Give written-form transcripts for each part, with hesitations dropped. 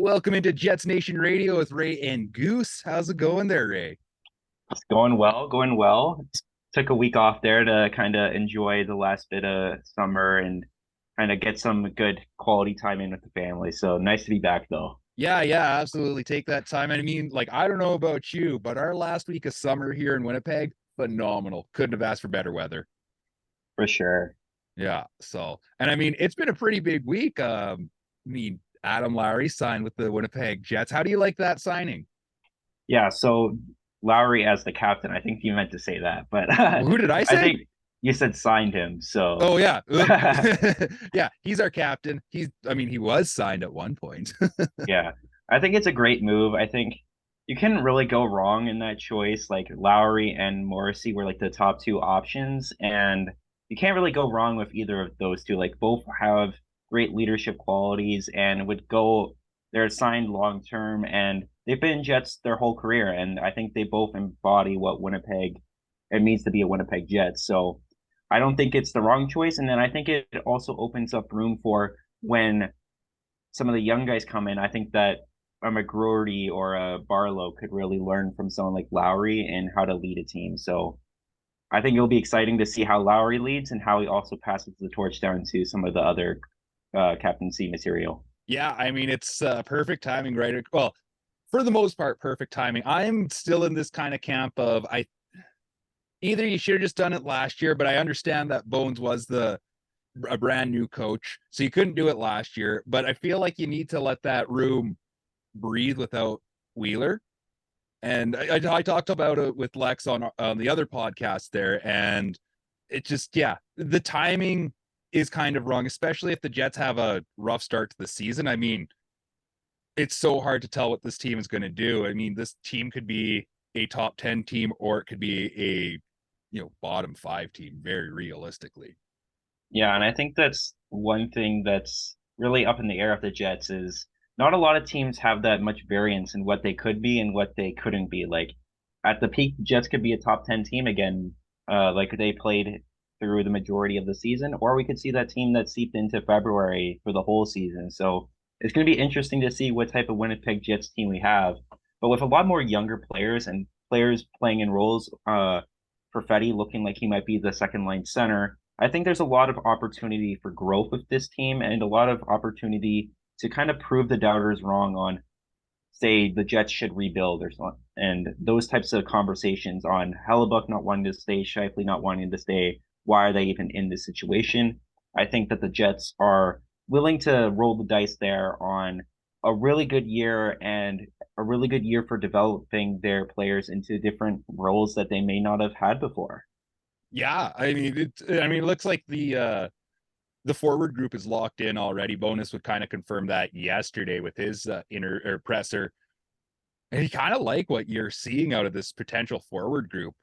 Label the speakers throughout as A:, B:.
A: Welcome into Jets Nation Radio with Ray and Goose. How's it going there, Ray?
B: It's going well, going well. Took a week off there to kind of enjoy the last bit of summer and kind of get some good quality time in with the family. So nice to be back though,
A: Yeah, absolutely. Take that time. I mean, I don't know about you, but our last week of summer here in Winnipeg, phenomenal. Couldn't have asked for better weather.
B: for sure.
A: Yeah. So, and I mean, it's been a pretty big week. Adam Lowry signed with the Winnipeg Jets. How do you like that signing?
B: Yeah, so Lowry as the captain, I think you meant to say that, but
A: Who did I
B: I
A: say?
B: think you said signed him. So
A: Oh yeah. Yeah, he's our captain. He was signed at one point.
B: yeah, I think it's a great move. I think you couldn't really go wrong in that choice. Like Lowry and Morrissey were like the top two options, and you can't really go wrong with either of those two. Like both have great leadership qualities and would go. They're signed long term, and they've been Jets their whole career, and I think they both embody what Winnipeg it means to be a Winnipeg Jets. So I don't think it's the wrong choice, and then I think it also opens up room for when some of the young guys come in. I think that a McGroarty or a Barlow could really learn from someone like Lowry and how to lead a team. So I think it'll be exciting to see how Lowry leads and how he also passes the torch down to some of the other captaincy material.
A: Yeah, it's perfect timing, right? Well, for the most part, perfect timing. I'm still in this kind of camp of I either you should have just done it last year, but I understand that Bones was the a brand new coach, so you couldn't do it last year. But I feel like you need to let that room breathe without Wheeler. And I talked about it with Lex on the other podcast there, and it just the timing is kind of wrong, especially if the Jets have a rough start to the season. I mean, it's so hard to tell what this team is going to do. I mean, this team could be a top 10 team or it could be a bottom 5 team very realistically.
B: Yeah, and I think that's one thing that's really up in the air of the Jets is not a lot of teams have that much variance in what they could be and what they couldn't be. Like at the peak, the Jets could be a top 10 team again, like they played through the majority of the season, or we could see that team that seeped into February for the whole season. So it's going to be interesting to see what type of Winnipeg Jets team we have. But with a lot more younger players and players playing in roles, Perfetti looking like he might be the second line center, I think there's a lot of opportunity for growth with this team and a lot of opportunity to kind of prove the doubters wrong on, say, the Jets should rebuild or something. And those types of conversations on Hellebuyck not wanting to stay, Scheifele not wanting to stay. Why are they even in this situation? I think that the Jets are willing to roll the dice there on a really good year and a really good year for developing their players into different roles that they may not have had before.
A: Yeah, it looks like the forward group is locked in already. Bonus would kind of confirm that yesterday with his inner or presser. And he kind of like what you're seeing out of this potential forward group.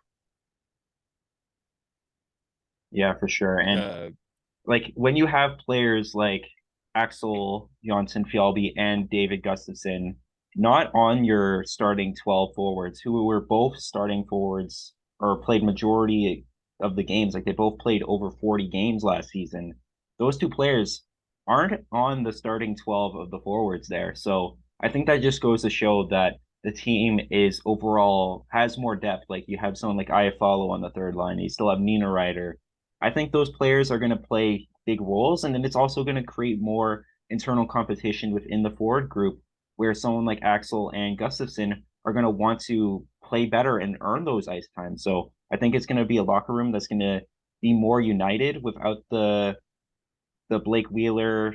B: Yeah, for sure. And
A: Uh,
B: like when you have players like Axel Jonsson Fjallby and David Gustafsson not on your starting 12 forwards, who were both starting forwards or played majority of the games, like they both played over 40 games last season. Those two players aren't on the starting 12 of the forwards there. So I think that just goes to show that the team is overall has more depth. Like you have someone like Iafallo on the third line. You still have Nina Ryder. I think those players are going to play big roles, and then it's also going to create more internal competition within the forward group, where someone like Axel and Gustafsson are going to want to play better and earn those ice times. So I think it's going to be a locker room that's going to be more united without the Blake Wheeler,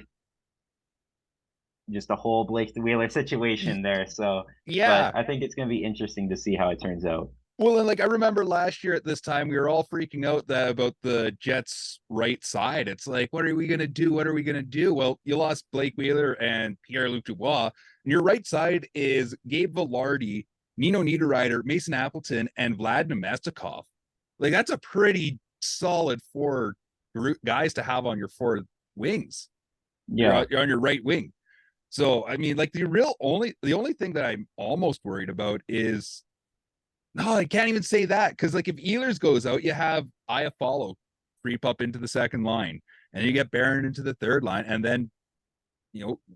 B: just the whole Blake Wheeler situation there. So, but
A: yeah.
B: I think it's going to be interesting to see how it turns out.
A: Well, and I remember last year at this time, we were all freaking out about the Jets' right side. It's like, what are we going to do? What are we going to do? Well, you lost Blake Wheeler and Pierre-Luc Dubois. And your right side is Gabe Vilardi, Nino Niederreiter, Mason Appleton, and Vlad Nemestikov. Like, that's a pretty solid four guys to have on your four wings.
B: Yeah,
A: You're on your right wing. So, the only thing that I'm almost worried about is no, I can't even say that because if Ehlers goes out, you have Iafallo creep up into the second line, and you get Barron into the third line, and then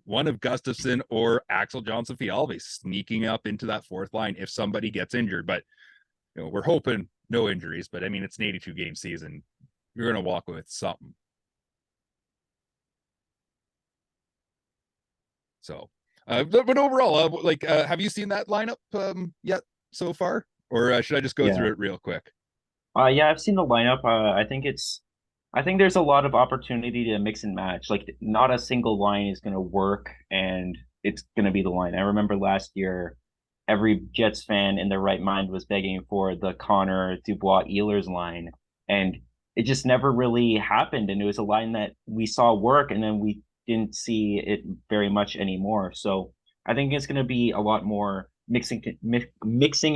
A: one of Gustafsson or Axel Johnson-Fialve sneaking up into that fourth line if somebody gets injured. But we're hoping no injuries. But I mean, it's an 82 game season. You're going to walk with something. So, but overall, have you seen that lineup yet so far, or should I just go through it real quick?
B: Yeah, I've seen the lineup. I think there's a lot of opportunity to mix and match. Like, not a single line is going to work, and it's going to be the line. I remember last year, every Jets fan in their right mind was begging for the Connor Dubois Ehlers line, and it just never really happened. And it was a line that we saw work, and then we didn't see it very much anymore. So I think it's going to be a lot more mixing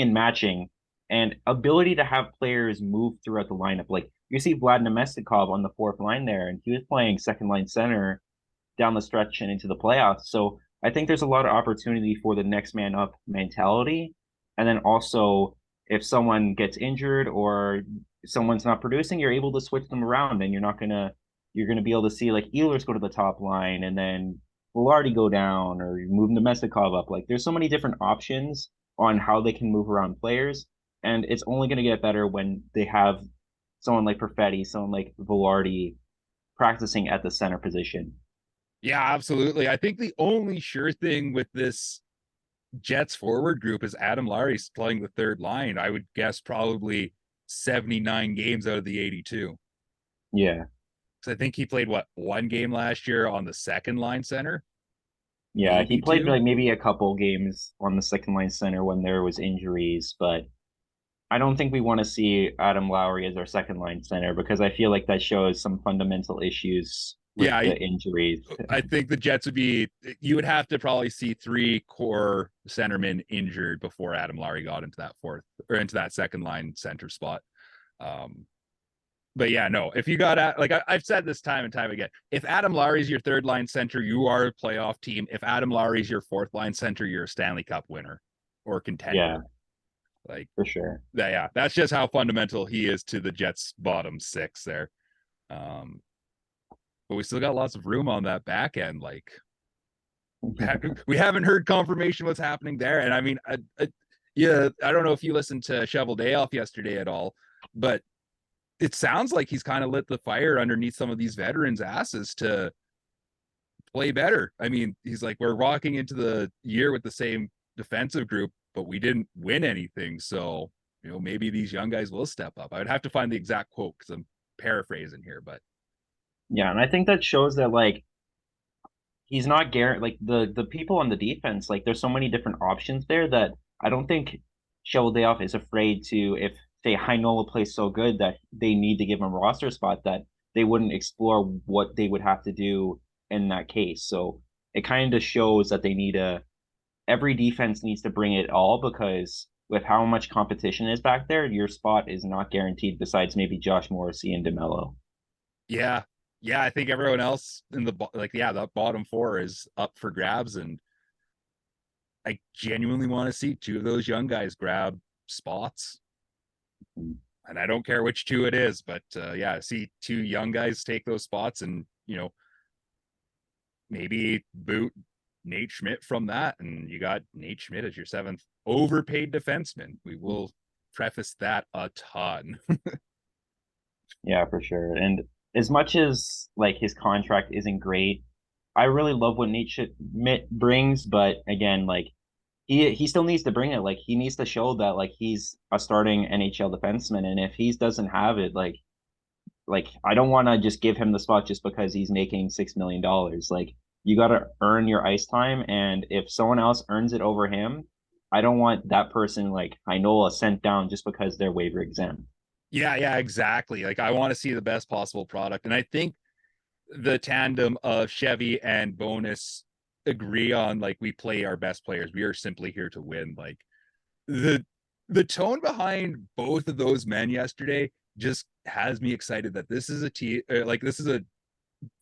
B: and matching, and ability to have players move throughout the lineup. Like, you see Vlad Nemestikov on the fourth line there, and he was playing second line center down the stretch and into the playoffs. So I think there's a lot of opportunity for the next man up mentality. And then also, if someone gets injured or someone's not producing, you're able to switch them around, and you're gonna be able to see like Ehlers go to the top line and then Velarde go down, or move Nemestikov up. Like, there's so many different options on how they can move around players, and it's only going to get better when they have someone like Perfetti, someone like Velarde practicing at the center position.
A: Yeah, absolutely. I think the only sure thing with this Jets forward group is Adam Lowry's playing the third line. I would guess probably 79 games out of the 82.
B: Yeah.
A: So I think he played one game last year on the second line center.
B: Yeah, he
A: Maybe
B: played
A: two.
B: like maybe a couple games on the second line center when there was injuries, but I don't think we want to see Adam Lowry as our second line center, because I feel like that shows some fundamental issues with
A: Yeah,
B: the injuries.
A: I think the Jets you would have to probably see three core centermen injured before Adam Lowry got into that fourth or into that second line center spot. But yeah, no, if you got I've said this time and time again, if Adam Lowry's your third line center, you are a playoff team. If Adam Lowry's your fourth line center, you're a Stanley Cup winner or contender.
B: Yeah,
A: like
B: for sure.
A: Yeah, that's just how fundamental he is to the Jets' bottom six there. But we still got lots of room on that back end. Like, we haven't heard confirmation what's happening there. And I mean, yeah, I don't know if you listened to Shovel Day Off yesterday at all, but it sounds like he's kind of lit the fire underneath some of these veterans' asses to play better. I mean, he's like, we're walking into the year with the same defensive group, but we didn't win anything. So, maybe these young guys will step up. I would have to find the exact quote because I'm paraphrasing here, but
B: Yeah, and I think that shows that like he's not guaranteed. Like, the people on the defense, like, there's so many different options there that I don't think Sheldayoff is afraid to, if say Heinola plays so good that they need to give him a roster spot, that they wouldn't explore what they would have to do in that case. So it kind of shows that every defense needs to bring it all, because with how much competition is back there, your spot is not guaranteed, besides maybe Josh Morrissey and DeMello.
A: yeah, I think everyone else in that bottom four is up for grabs, and I genuinely want to see two of those young guys grab spots. And I don't care which two it is, but see two young guys take those spots, and maybe boot Nate Schmidt from that, and you got Nate Schmidt as your seventh overpaid defenseman. We will preface that a ton.
B: Yeah, for sure. And as much as like his contract isn't great, I really love what Nate Schmidt brings. But again, like, he still needs to bring it. Like, he needs to show that like he's a starting NHL defenseman. And if he doesn't have it, like I don't want to just give him the spot just because he's making $6 million. Like, you got to earn your ice time, and if someone else earns it over him, I don't want that person like Heinola sent down just because they're waiver exempt.
A: Yeah, exactly. Like, I want to see the best possible product, and I think the tandem of Chevy and Bonus agree on, like, we play our best players. We are simply here to win. Like, the tone behind both of those men yesterday just has me excited that this is a team, like, this is a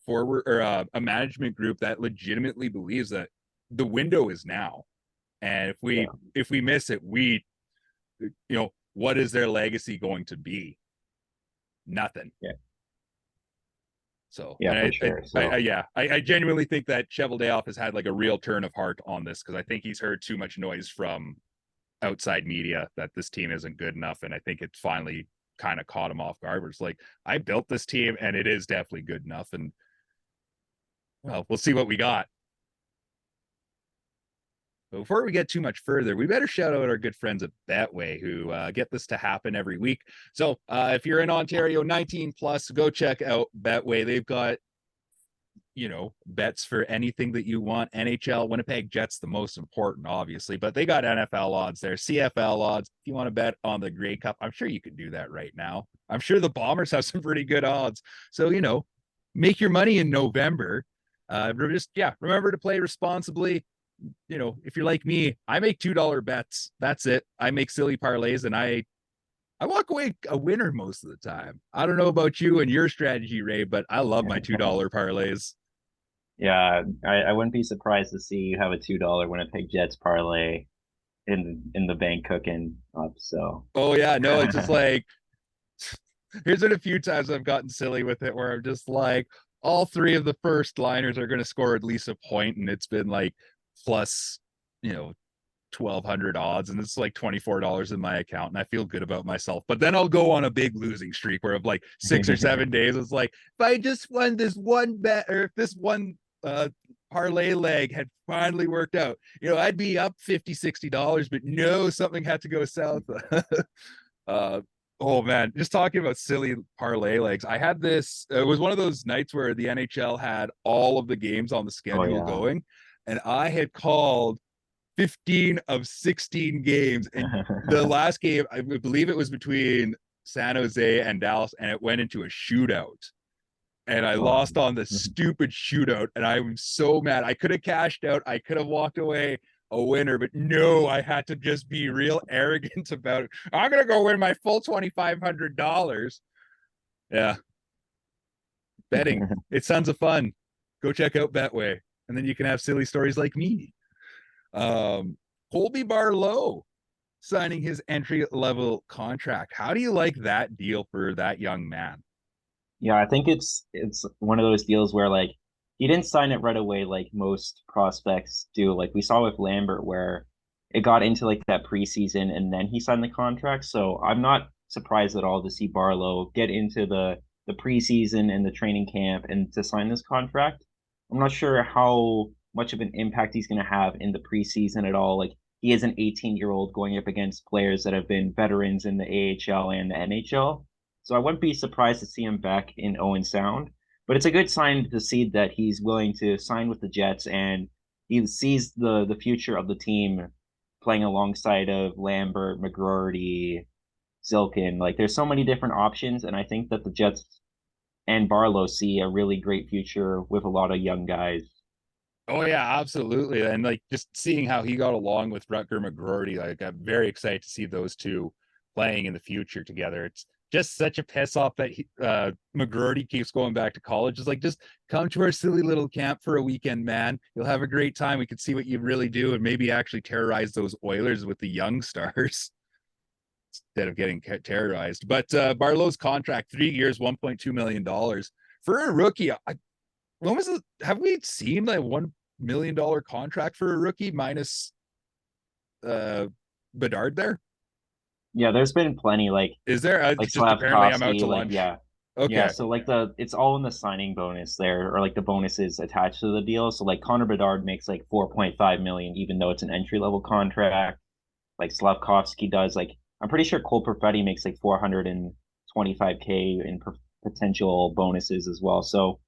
A: forward or a management group that legitimately believes that the window is now, and if we miss it, what is their legacy going to be? Nothing.
B: Yeah.
A: So,
B: Yeah, for
A: and
B: sure. So
A: I genuinely think that Cheveldayoff has had like a real turn of heart on this, because I think he's heard too much noise from outside media that this team isn't good enough, and I think it finally kind of caught him off guard. Where it's like, I built this team, and it is definitely good enough, and well, we'll see what we got. But before we get too much further, we better shout out our good friends at Betway, who get this to happen every week. So if you're in Ontario, 19 plus, go check out Betway. They've got, you know, bets for anything that you want. NHL, Winnipeg Jets, the most important, obviously, but they got NFL odds there, CFL odds. If you want to bet on the Grey Cup, I'm sure you could do that right now. I'm sure the Bombers have some pretty good odds. So, you know, make your money in November. Remember to play responsibly. You know, if you're like me, I make $2 bets. That's it. I make silly parlays, and I walk away a winner most of the time. I don't know about you and your strategy, Ray, but I love my $2 parlays.
B: yeah, I wouldn't be surprised to see you have a $2 Winnipeg Jets parlay in the bank cooking up. So
A: Oh yeah, no, it's just like, here's been a few times I've gotten silly with it where I'm just like, all three of the first liners are going to score at least a point, and it's been like plus, you know, 1,200 odds, and it's like $24 in my account, and I feel good about myself. But then I'll go on a big losing streak where of like 6 or 7 days, it's like, if I just won this one bet, or if this one parlay leg had finally worked out, you know, I'd be up $50-$60, but no, something had to go south. Oh man, just talking about silly parlay legs. I had this, it was one of those nights where the NHL had all of the games on the
B: oh
A: schedule
B: yeah.
A: going, and I had called 15 of 16 games. And the last game, I believe it was between San Jose and Dallas, and it went into a shootout. And I lost on the stupid shootout, and I was so mad. I could have cashed out. I could have walked away a winner, but no, I had to just be real arrogant about it. I'm gonna go win my full $2,500. Yeah, betting. It sounds of fun. Go check out Betway, and then you can have silly stories like me. Colby Barlow signing his entry level contract. How do you like that deal for that young man?
B: Yeah, I think it's one of those deals where like he didn't sign it right away like most prospects do. Like we saw with Lambert where it got into like that preseason and then he signed the contract. So I'm not surprised at all to see Barlow get into the preseason and the training camp and to sign this contract. I'm not sure how much of an impact he's going to have in the preseason at all. Like he is an 18-year-old going up against players that have been veterans in the AHL and the NHL. So I wouldn't be surprised to see him back in Owen Sound. But it's a good sign to see that he's willing to sign with the Jets and he sees the future of the team playing alongside of Lambert, McGroarty, Zilkin. Like there's so many different options, and I think that the Jets and Barlow see a really great future with a lot of young guys.
A: Oh yeah, absolutely. And like just seeing how he got along with Rutger McGroarty, like I'm very excited to see those two playing in the future together. It's just such a piss off that McGroarty keeps going back to college. It's like, just come to our silly little camp for a weekend, man. You'll have a great time. We can see what you really do, and maybe actually terrorize those Oilers with the young stars instead of getting terrorized. But Barlow's contract, 3 years, $1.2 million for a rookie. When was it? Have we seen like $1 million contract for a rookie minus Bedard there?
B: Yeah, there's been plenty
A: Is there?
B: like
A: Just apparently I'm out
B: Slavkovsky,
A: to
B: like
A: lunch.
B: yeah. Yeah,
A: Okay.
B: so like it's all in the signing bonus there, or like the bonuses attached to the deal. So like Connor Bedard makes like 4.5 million, even though it's an entry level contract. Like Slavkovsky does. Like I'm pretty sure Cole Perfetti makes like 425K in potential bonuses as well. So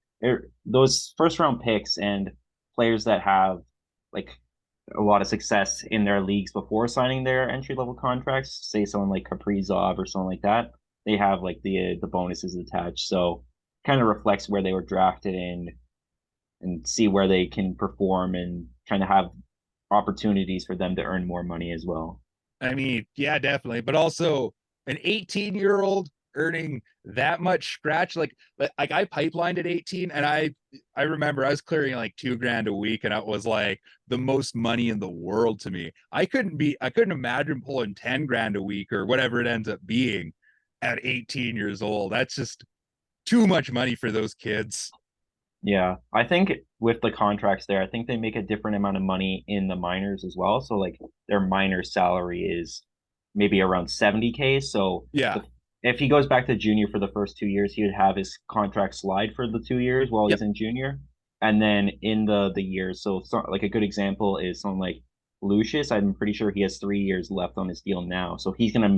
B: those first round picks and players that have like a lot of success in their leagues before signing their entry level contracts, say someone like Kaprizov or someone like that, they have like the bonuses attached. So kind of reflects where they were drafted in and see where they can perform and kind of have opportunities for them to earn more money as well.
A: I mean, yeah, definitely. But also an 18-year-old earning that much scratch, like I pipelined at 18, and I remember I was clearing like $2,000 a week, and it was like the most money in the world to me. I couldn't imagine pulling 10 grand a week or whatever it ends up being at 18 years old. That's just too much money for those kids.
B: Yeah, I think with the contracts there, I think they make a different amount of money in the minors as well. So like their minor salary is maybe around 70K. So
A: Yeah.
B: if he goes back to junior for the first 2 years, he would have his contract slide for the 2 years while
A: Yep.
B: he's in junior. And then in the years, so like a good example is someone like Lucius. I'm pretty sure he has 3 years left on his deal now. So he's gonna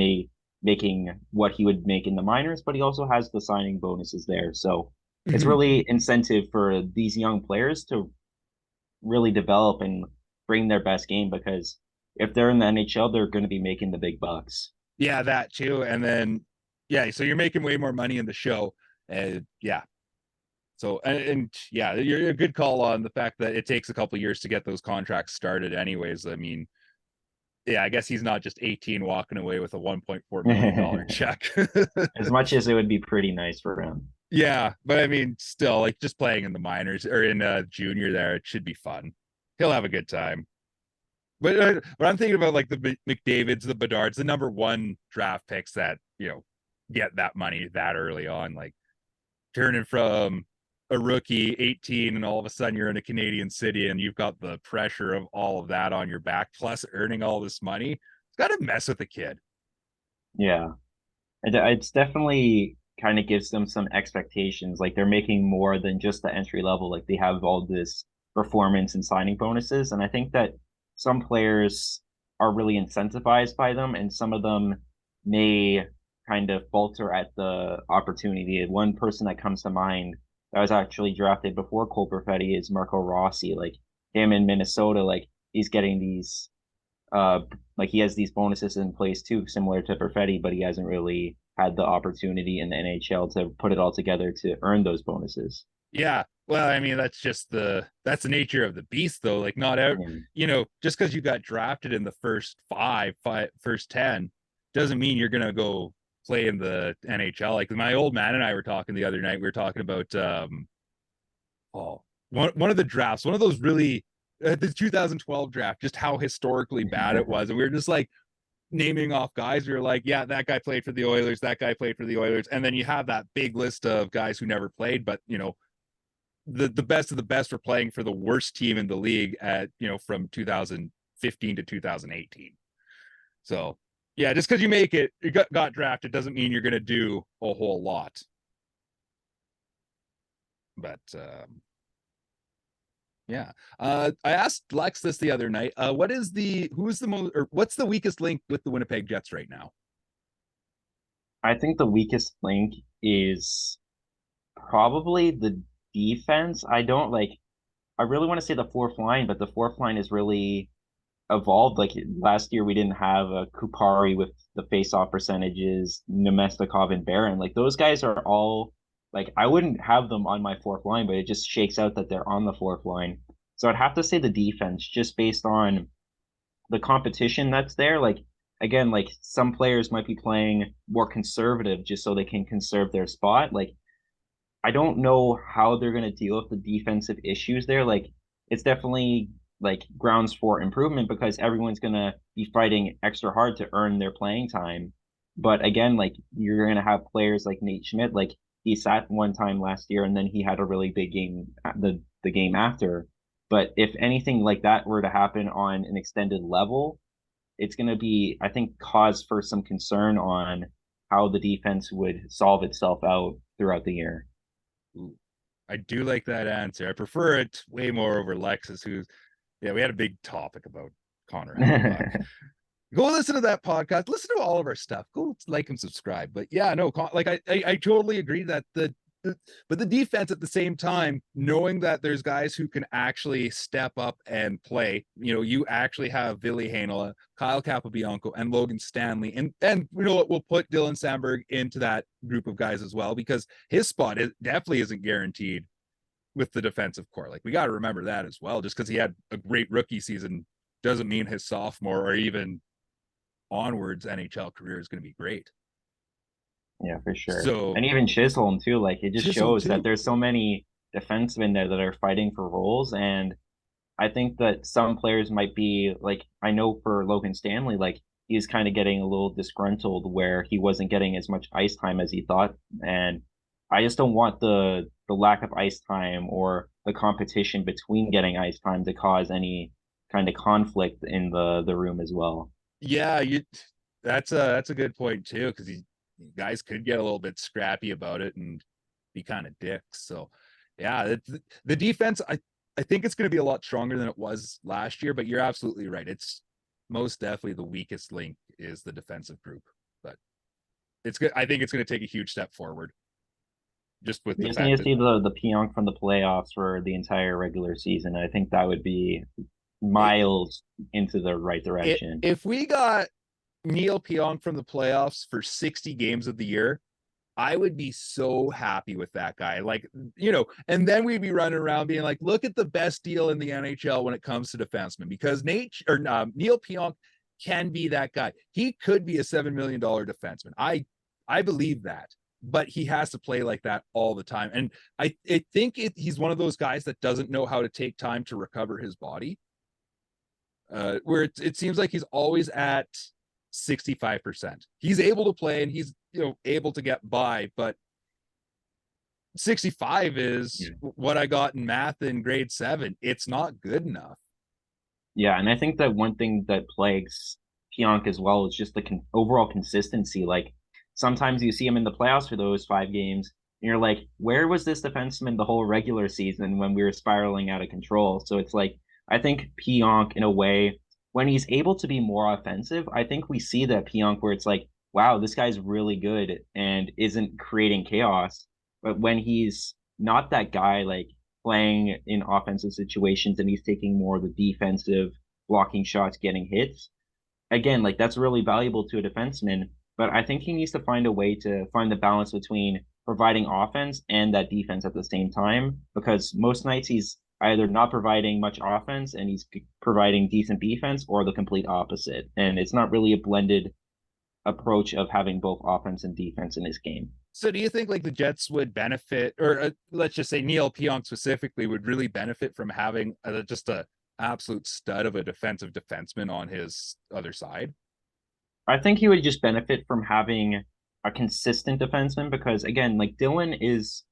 B: making what he would make in the minors, but he also has the signing bonuses there. So it's
A: Mhm.
B: really incentive for these young players to really develop and bring their best game because if they're in the NHL, they're going to be making the big bucks.
A: Yeah, that too. And then, yeah, so you're making way more money in the show. And yeah. So, and yeah, you're a good call on the fact that it takes a couple years to get those contracts started, anyways. I mean, yeah, I guess he's not just 18 walking away with a $1.4 million check.
B: As much as it would be pretty nice for him.
A: Yeah, but I mean, still, like just playing in the minors or in junior there, it should be fun. He'll have a good time. But I'm thinking about like the McDavids, the Bedards, the number one draft picks that get that money that early on, like turning from a rookie 18 and all of a sudden you're in a Canadian city and you've got the pressure of all of that on your back, plus earning all this money. It's got to mess with the kid.
B: Yeah. It's definitely kind of gives them some expectations. Like they're making more than just the entry level. Like they have all this performance and signing bonuses. And I think that some players are really incentivized by them, and some of them may kind of falter at the opportunity. One person that comes to mind that was actually drafted before Cole Perfetti is Marco Rossi. Like him in Minnesota, like he's getting these like he has these bonuses in place too, similar to Perfetti, but he hasn't really had the opportunity in the NHL to put it all together to earn those bonuses.
A: Yeah. Well, I mean, that's the nature of the beast, though. Like, not out,
B: Mm.
A: just because you got drafted in the first first 10, doesn't mean you're gonna go play in the NHL. Like my old man and I were talking the other night. We were talking about one of the drafts, one of those really the 2012 draft, just how historically bad it was, and we were just like naming off guys. We were like, yeah, that guy played for the Oilers, that guy played for the Oilers, and then you have that big list of guys who never played, but the best of the best were playing for the worst team in the league at from 2015 to 2018. So yeah, just because you got drafted doesn't mean you're going to do a whole lot. But yeah, I asked Lex this the other night. What's the weakest link with the Winnipeg Jets right now?
B: I think the weakest link is probably the defense. I really want to say the fourth line, but the fourth line is really evolved. Like last year, we didn't have a Kupari with the face-off percentages, Nemestikov and Barron. Like those guys are all like I wouldn't have them on my fourth line, but it just shakes out that they're on the fourth line. So I'd have to say the defense, just based on the competition that's there. Like again, like some players might be playing more conservative just so they can conserve their spot. Like I don't know how they're going to deal with the defensive issues there. Like it's definitely like grounds for improvement because everyone's going to be fighting extra hard to earn their playing time. But again, like you're going to have players like Nate Schmidt, like he sat one time last year and then he had a really big game the game after. But if anything like that were to happen on an extended level, it's going to be, I think, cause for some concern on how the defense would solve itself out throughout the year.
A: Ooh, I do like that answer. I prefer it way more over Lexus, yeah, we had a big topic about Connor Hellebuyck. Go listen to that podcast. Listen to all of our stuff. Go like and subscribe. But yeah, no, like I totally agree that but the defense at the same time, knowing that there's guys who can actually step up and play. You actually have Ville Heinola, Kyle Capobianco, and Logan Stanley, and we'll put Dylan Sandberg into that group of guys as well because his spot definitely isn't guaranteed with the defensive core. Like we got to remember that as well. Just because he had a great rookie season doesn't mean his sophomore or even onwards NHL career is going to be great.
B: Yeah, for sure.
A: So
B: And even Chisholm too, like it just
A: Chisholm
B: shows that
A: too.
B: there's so many defensemen there that are fighting for roles. And I think that some players might be like, I know for Logan Stanley, like he's kind of getting a little disgruntled where he wasn't getting as much ice time as he thought. And I just don't want the lack of ice time or the competition between getting ice time to cause any kind of conflict in the room as well.
A: Yeah, that's a good point too, because guys could get a little bit scrappy about it and be kind of dicks. So yeah, the defense, I think it's going to be a lot stronger than it was last year, but you're absolutely right. It's most definitely the weakest link is the defensive group, but it's good. I think it's going to take a huge step forward just with
B: We
A: the
B: just need
A: fact
B: to
A: that
B: see the Pionk from the playoffs for the entire regular season. I think that would be
A: it,
B: miles into the right direction.
A: if we got Neil Pionk from the playoffs for 60 games of the year, I would be so happy with that guy. Like, and then we'd be running around being like, look at the best deal in the NHL when it comes to defensemen, because Neil Pionk can be that guy. He could be a $7 million defenseman. I believe that, but he has to play like that all the time. And I think he's one of those guys that doesn't know how to take time to recover his body. Where it seems like he's always at 65%. He's able to play and he's able to get by, but 65 is what I got in math in grade 7. It's not good enough.
B: Yeah, and I think that one thing that plagues Pionk as well is just the overall consistency. Like sometimes you see him in the playoffs for those 5 games, and you're like, where was this defenseman the whole regular season when we were spiraling out of control? So it's like I think Pionk, in a way, when he's able to be more offensive, I think we see that Pionk where it's like, wow, this guy's really good and isn't creating chaos. But when he's not that guy, like playing in offensive situations and he's taking more of the defensive blocking shots, getting hits. Again, like that's really valuable to a defenseman, but I think he needs to find a way to find the balance between providing offense and that defense at the same time because most nights he's either not providing much offense and he's providing decent defense or the complete opposite. And it's not really a blended approach of having both offense and defense in his game.
A: So do you think like the Jets would benefit, or let's just say Neil Pionk specifically would really benefit from having just a absolute stud of a defensive defenseman on his other side?
B: I think he would just benefit from having a consistent defenseman because again, like Dylan is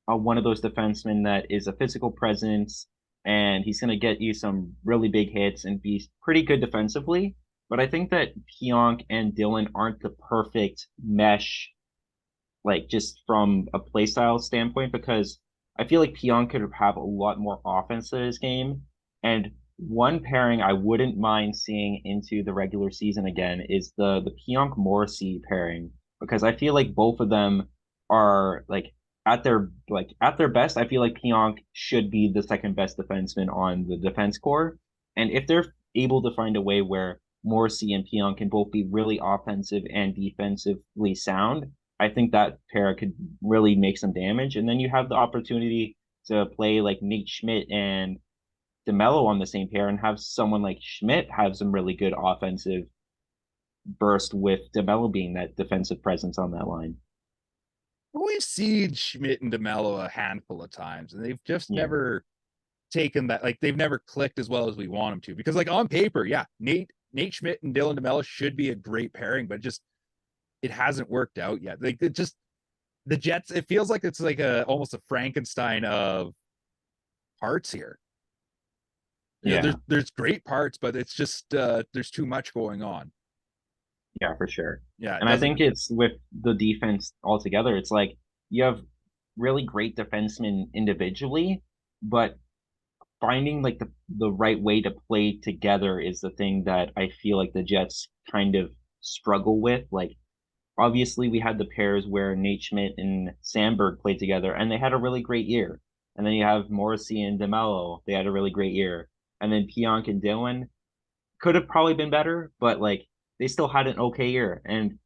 B: one of those defensemen that is a physical presence and he's going to get you some really big hits and be pretty good defensively. But I think that Pionk and Dylan aren't the perfect mesh, like just from a playstyle standpoint, because I feel like Pionk could have a lot more offense in his game. And one pairing I wouldn't mind seeing into the regular season again is the Pionk Morrissey pairing because I feel like both of them are at their best. I feel like Pionk should be the second best defenseman on the defense core, and if they're able to find a way where Morrissey and Pionk can both be really offensive and defensively sound, I think that pair could really make some damage. And then you have the opportunity to play like Nate Schmidt and DeMello on the same pair and have someone like Schmidt have some really good offensive burst with DeMello being that defensive presence on that line.
A: We've seen Schmidt and DeMello a handful of times, and they've just
B: Yeah.
A: never taken that. Like they've never clicked as well as we want them to. Because like on paper, yeah, Nate Schmidt and Dylan DeMello should be a great pairing, but just it hasn't worked out yet. Like it just the Jets, it feels like it's like a almost a Frankenstein of parts here.
B: Yeah.
A: There's great parts, but it's just there's too much going on.
B: Yeah, for sure.
A: Yeah, it
B: And I
A: doesn't.
B: think it's with the defense altogether, it's like you have really great defensemen individually, but finding like the right way to play together is the thing that I feel like the Jets kind of struggle with. Like obviously we had the pairs where Nate Schmidt and Sandberg played together and they had a really great year. And then you have Morrissey and DeMello, they had a really great year. And then Pionk and Dylan could have probably been better, but like they still had an okay year. And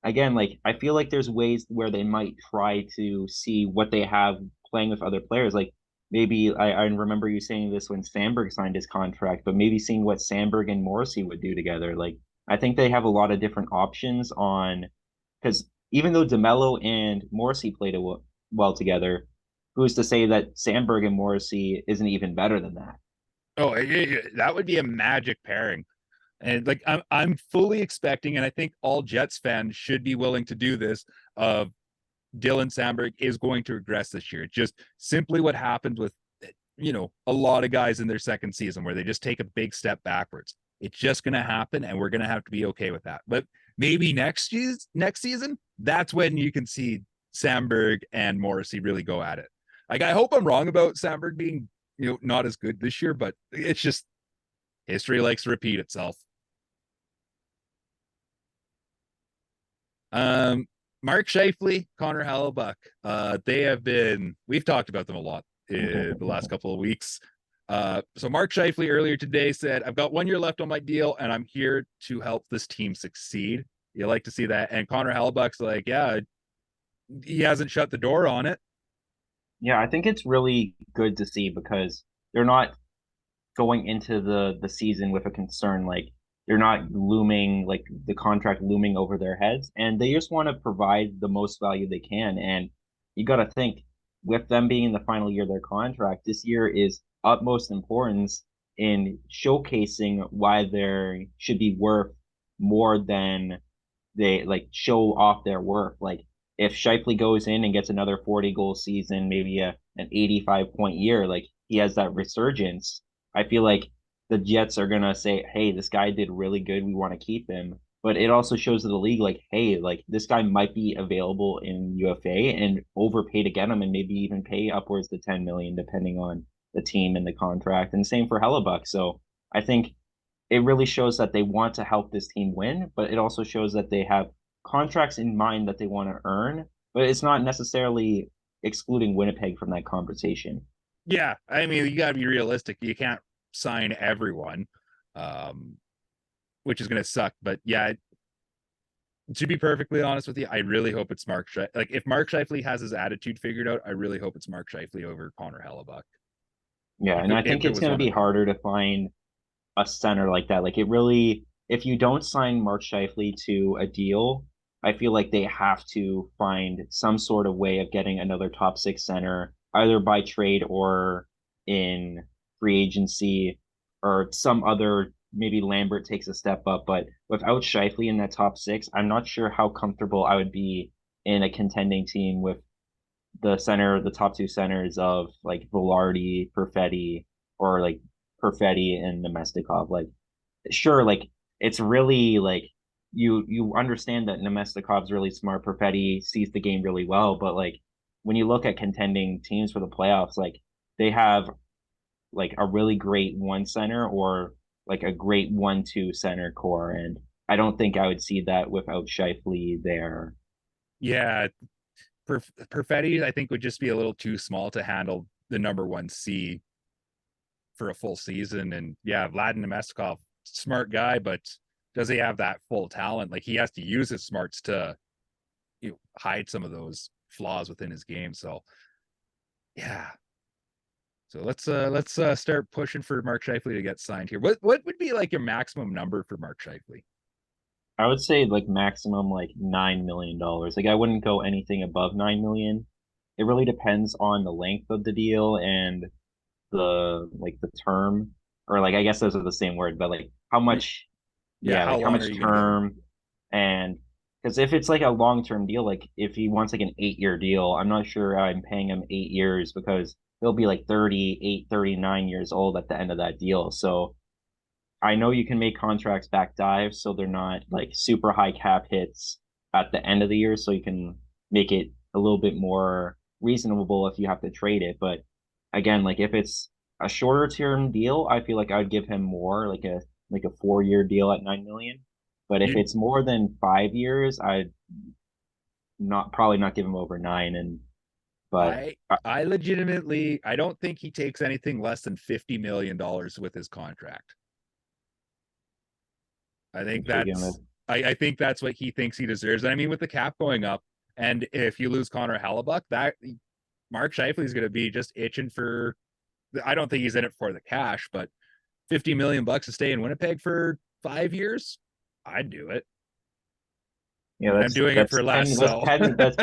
B: again, like I feel like there's ways where they might try to see what they have playing with other players. Like maybe I remember you saying this when Sandberg signed his contract, but maybe seeing what Sandberg and Morrissey would do together. Like I think they have a lot of different options on because even though DeMello and Morrissey played well together, who's to say that Sandberg and Morrissey isn't even better than that?
A: Oh, that would be a magic pairing. And like I'm fully expecting, and I think all Jets fans should be willing to do this. Dylan Samberg is going to regress this year. It's just simply what happened with, a lot of guys in their second season where they just take a big step backwards. It's just going to happen, and we're going to have to be okay with that. But maybe next season, that's when you can see Samberg and Morrissey really go at it. Like, I hope I'm wrong about Samberg being, not as good this year, but it's just history likes to repeat itself. Mark Scheifele, Connor Hellebuyck, we've talked about them a lot in the last couple of weeks. So Mark Scheifele earlier today said, I've got 1 year left on my deal and I'm here to help this team succeed. You like to see that. And Connor Hellebuyck's like, yeah, he hasn't shut the door on it.
B: Yeah, I think it's really good to see because they're not going into the season with a concern like they're not looming like the contract looming over their heads, and they just want to provide the most value they can. And you got to think with them being in the final year of their contract, this year is utmost importance in showcasing why they should be worth more than they like show off their worth. Like if Scheifele goes in and gets another 40 goal season, maybe an 85-point year, like he has that resurgence, I feel like the Jets are gonna say, "Hey, this guy did really good. We want to keep him." But it also shows to the league, like, "Hey, like this guy might be available in UFA and overpay to get him, and maybe even pay upwards to 10 million, depending on the team and the contract." And same for Hellebuyck. So I think it really shows that they want to help this team win, but it also shows that they have contracts in mind that they want to earn. But it's not necessarily excluding Winnipeg from that conversation.
A: Yeah, I mean, you got to be realistic. You can't sign everyone, which is going to suck. But yeah, to be perfectly honest with you, I really hope it's Mark Scheifele. Like, if Mark Scheifele has his attitude figured out, I really hope it's Mark Scheifele over Connor Hellebuyck.
B: Yeah, and I think it's going to be harder to find a center like that. Like it really, if you don't sign Mark Scheifele to a deal, I feel like they have to find some sort of way of getting another top six center, either by trade or in free agency or some other, maybe Lambert takes a step up. But without Scheifele in that top six, I'm not sure how comfortable I would be in a contending team with the top two centers of like Velarde, Perfetti, or like Perfetti and Nemestikov. Like, sure, like it's really like you understand that Nemestikov's really smart. Perfetti sees the game really well, but like when you look at contending teams for the playoffs, like they have like a really great one center or like a great 1-2 center core, and I don't think I would see that without Scheifele there.
A: Yeah, Perfetti, I think, would just be a little too small to handle the number 1C for a full season. And yeah, Vladimir Nemestikov, smart guy, but does he have that full talent? Like, he has to use his smarts to hide some of those flaws within his game. So yeah. So let's start pushing for Mark Scheifele to get signed here. What would be like your maximum number for Mark Scheifele?
B: I would say like maximum like $9 million. Like I wouldn't go anything above 9 million. It really depends on the length of the deal and the term, or like I guess those are the same word, but like how much,
A: Yeah, how
B: like how
A: long are
B: much
A: you gonna give him?
B: term, and because if it's like a long-term deal, like if he wants like an 8 year deal, I'm not sure I'm paying him 8 years because he'll be like 38, 39 years old at the end of that deal. So I know you can make contracts back dive so they're not like super high cap hits at the end of the year, so you can make it a little bit more reasonable if you have to trade it. But again, like if it's a shorter term deal, I feel like I'd give him more, like a 4 year deal at 9 million. But if
A: You
B: it's more than 5 years, I'd not probably not give him over nine. And but
A: I legitimately, I don't think he takes anything less than $50 million with his contract. I think that's I think that's what he thinks he deserves. And I mean, with the cap going up, and if you lose Connor Hellebuyck, that Mark Scheifele is going to be just itching for. I don't think he's in it for the cash, but $50 million to stay in Winnipeg for 5 years, I'd do it.
B: yeah,
A: And I'm doing it
B: that's
A: for less.
B: 10
A: So
B: that's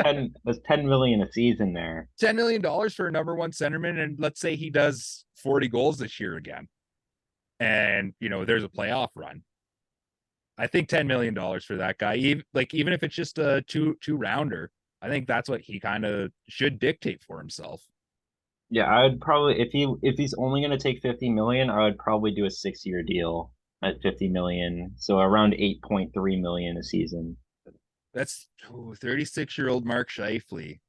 B: 10 million a season there.
A: $10 million for a number one centerman, and let's say he does 40 goals this year again, and there's a playoff run. I think $10 million for that guy, even if it's just a two rounder, I think that's what he kind of should dictate for himself.
B: Yeah, I would probably if he's only going to take 50 million, I would probably do a 6-year deal at 50 million, so around 8.3 million a season.
A: That's 36-year-old Mark Scheifele.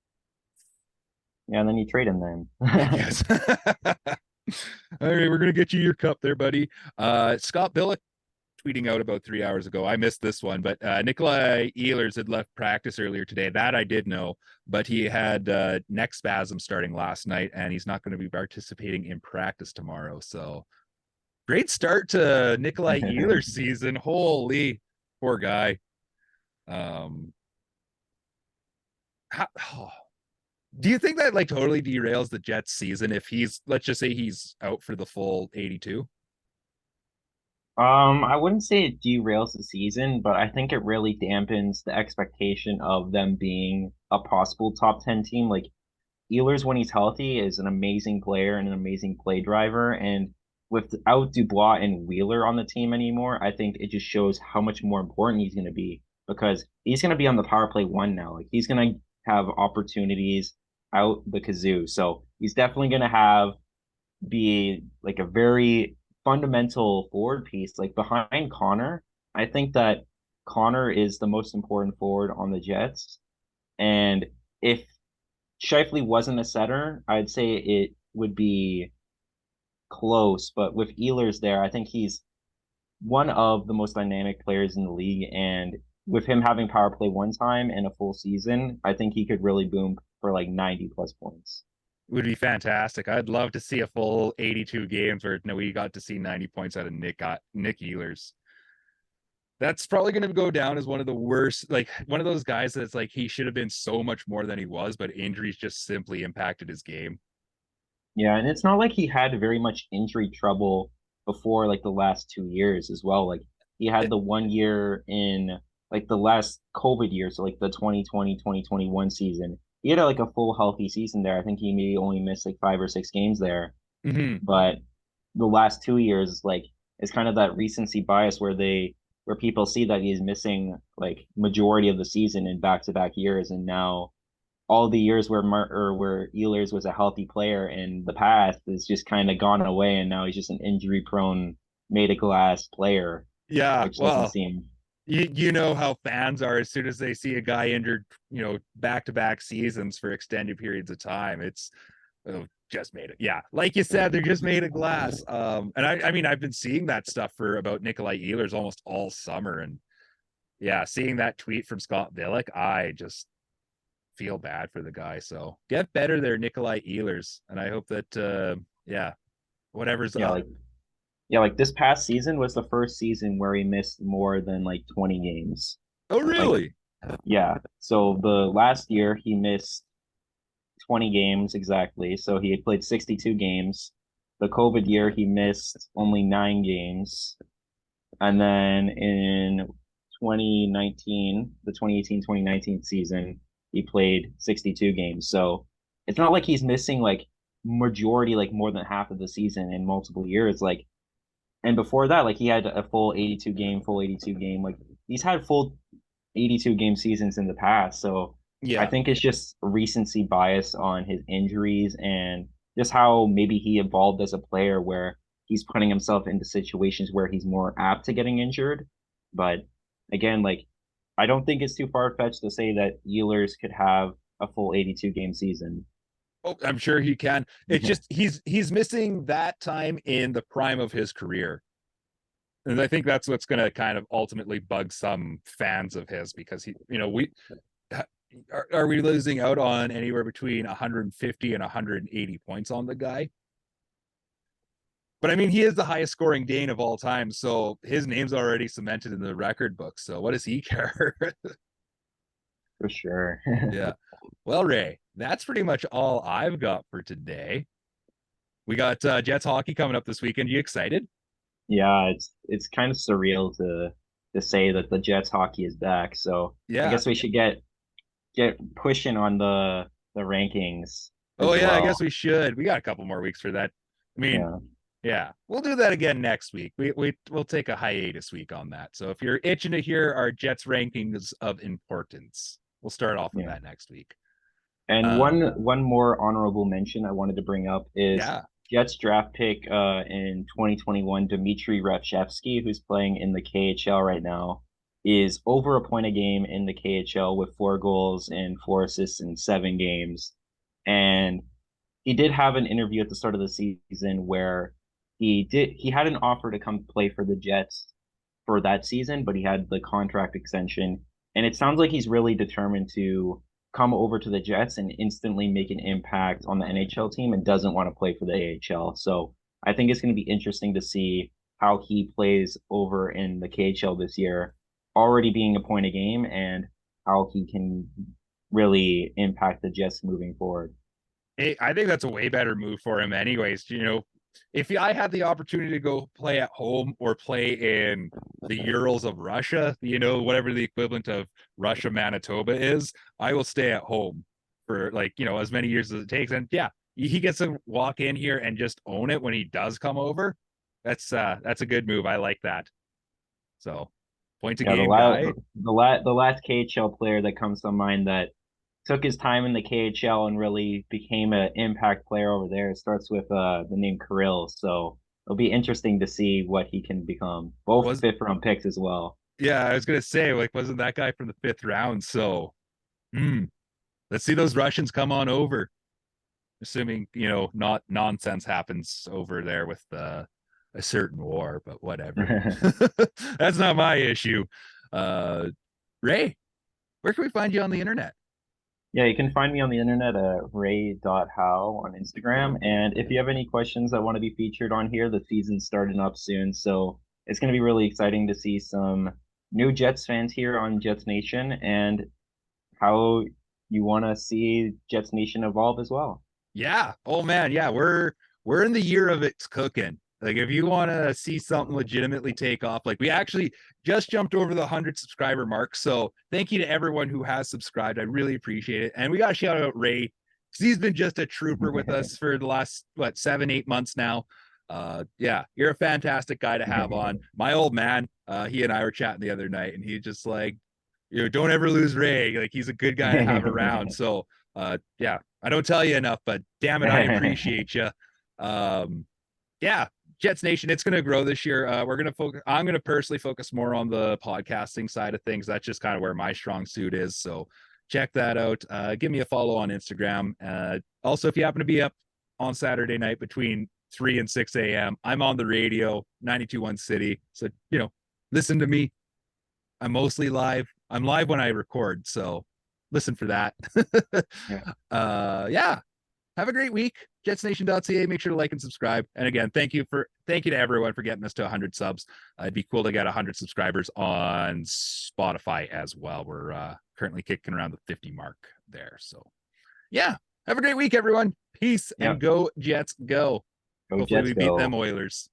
B: Yeah, and then you trade him then.
A: I guess. All right, we're gonna get you your cup there, buddy. Scott Billick tweeting out about 3 hours ago. I missed this one, but Nikolaj Ehlers had left practice earlier today. That I did know, but he had neck spasm starting last night, and he's not going to be participating in practice tomorrow. So great start to Nikolaj Ehlers' season. Holy, poor guy. Oh, do you think that like totally derails the Jets season if he's, let's just say he's out for the full 82?
B: I wouldn't say it derails the season, but I think it really dampens the expectation of them being a possible top 10 team. Like Ehlers, when he's healthy, is an amazing player and an amazing play driver. And without Dubois and Wheeler on the team anymore, I think it just shows how much more important he's going to be because he's going to be on the power play one now. Like he's going to have opportunities out the kazoo. So he's definitely going to be like a very fundamental forward piece. Like behind Connor, I think that Connor is the most important forward on the Jets. And if Scheifele wasn't a setter, I'd say it would be close. But with Ehlers there, I think he's one of the most dynamic players in the league. And with him having power play one time and a full season, I think he could really boom for like 90 plus points.
A: Would be fantastic. I'd love to see a full 82 games where we got to see 90 points out of Nick Ehlers. That's probably going to go down as one of the worst, like one of those guys that's like he should have been so much more than he was, but injuries just simply impacted his game.
B: Yeah, and it's not like he had very much injury trouble before like the last 2 years as well. Like he had the 1 year in like the last COVID year, so like the 2020-2021 season. He had like a full healthy season there. I think he maybe only missed like 5 or 6 games there.
A: Mm-hmm.
B: But the last 2 years, like it's kind of that recency bias where people see that he's missing like majority of the season in back-to-back years, and now all the years where Ehlers was a healthy player in the past is just kind of gone away, and now he's just an injury prone, made of glass player,
A: Yeah,
B: which doesn't
A: well,
B: seem.
A: you know how fans are as soon as they see a guy injured, back-to-back seasons for extended periods of time. It's just made it. Yeah, like you said, they're just made of glass. And I mean, I've been seeing that stuff for about Nikolaj Ehlers almost all summer, and yeah, seeing that tweet from Scott Billick, I just feel bad for the guy. So get better there, Nikolaj Ehlers, and I hope that yeah, whatever's
B: Yeah,
A: up.
B: like yeah, like this past season was the first season where he missed more than like 20 games.
A: Oh,
B: Like
A: really?
B: yeah, so the last year he missed 20 games exactly. So he had played 62 games. The COVID year he missed only 9 games. And then in 2019, the 2018-2019 season, he played 62 games. So it's not like he's missing like majority, like more than half of the season in multiple years. Like, and before that, like he had a full 82 game. Like he's had full 82 game seasons in the past. So I
A: Yeah.
B: think it's just recency bias on his injuries and just how maybe he evolved as a player where he's putting himself into situations where he's more apt to getting injured. But again, like I don't think it's too far fetched to say that Ehlers could have a full 82 game season.
A: Oh, I'm sure he can. It's just he's missing that time in the prime of his career. And I think that's what's going to kind of ultimately bug some fans of his because we are we losing out on anywhere between 150 and 180 points on the guy? But I mean, he is the highest scoring Dane of all time, so his name's already cemented in the record book. So what does he care?
B: For sure.
A: Yeah. Well, Ray, that's pretty much all I've got for today. We got Jets hockey coming up this weekend. You excited?
B: Yeah, it's kind of surreal to say that the Jets hockey is back. So I
A: Yeah.
B: guess we should get pushing on the rankings
A: Oh
B: as
A: yeah, I guess
B: well.
A: we should. We got a couple more weeks for that. I mean,
B: Yeah.
A: yeah, we'll do that again next week. We'll take a hiatus week on that. So if you're itching to hear our Jets rankings of importance, we'll start off with
B: Yeah.
A: that next week.
B: And one more honorable mention I wanted to bring up is Jets draft pick in 2021, Dmitry Revshevsky, who's playing in the KHL right now, is over a point a game in the KHL with 4 goals and 4 assists in 7 games. And he did have an interview at the start of the season where he had an offer to come play for the Jets for that season, but he had the contract extension. And it sounds like he's really determined to come over to the Jets and instantly make an impact on the NHL team and doesn't want to play for the AHL. So I think it's going to be interesting to see how he plays over in the KHL this year, already being a point a game, and how he can really impact the Jets moving forward.
A: I think that's a way better move for him anyways. You know, if I had the opportunity to go play at home or play in the Urals of Russia, you know, whatever the equivalent of Russia, Manitoba is, I will stay at home for like, you know, as many years as it takes. And yeah, he gets to walk in here and just own it when he does come over. That's a good move. I like that. So point to game guy.
B: The last KHL player that comes to mind that took his time in the KHL and really became an impact player over there. It starts with the name Kirill. So it'll be interesting to see what he can become. Both 5th round picks as well.
A: Yeah, I was gonna say, like, wasn't that guy from the 5th round? So let's see those Russians come on over. Assuming, you know, not nonsense happens over there with a certain war, but whatever. That's not my issue. Ray, where can we find you on the internet?
B: Yeah, you can find me on the internet at ray.how on Instagram. And if you have any questions that want to be featured on here, the season's starting up soon. So it's going to be really exciting to see some new Jets fans here on Jets Nation and how you want to see Jets Nation evolve as well.
A: Yeah. Oh man. Yeah. We're in the year of it's cooking. Like if you want to see something legitimately take off, like we actually just jumped over the 100 subscriber mark. So thank you to everyone who has subscribed. I really appreciate it. And we got to shout out Ray because he's been just a trooper with us for the last, 7-8 months now. Yeah, you're a fantastic guy to have on. My old man, he and I were chatting the other night and he just like, you know, don't ever lose Ray. Like he's a good guy to have around. So yeah, I don't tell you enough, but damn it, I appreciate you. Yeah, Jets Nation, it's going to grow this year. I'm going to personally focus more on the podcasting side of things. That's just kind of where my strong suit is. So check that out. Give me a follow on Instagram. Also, if you happen to be up on Saturday night between 3 and 6 a.m., I'm on the radio, 92.1 City. So, you know, listen to me. I'm mostly live. I'm live when I record. So listen for that. Yeah. Have a great week. JetsNation.ca. Make sure to like and subscribe. And again, thank you to everyone for getting us to 100 subs. It'd be cool to get 100 subscribers on Spotify as well. We're currently kicking around the 50 mark there. So yeah, have a great week, everyone. Peace and go Jets, go. Hopefully we beat them Oilers.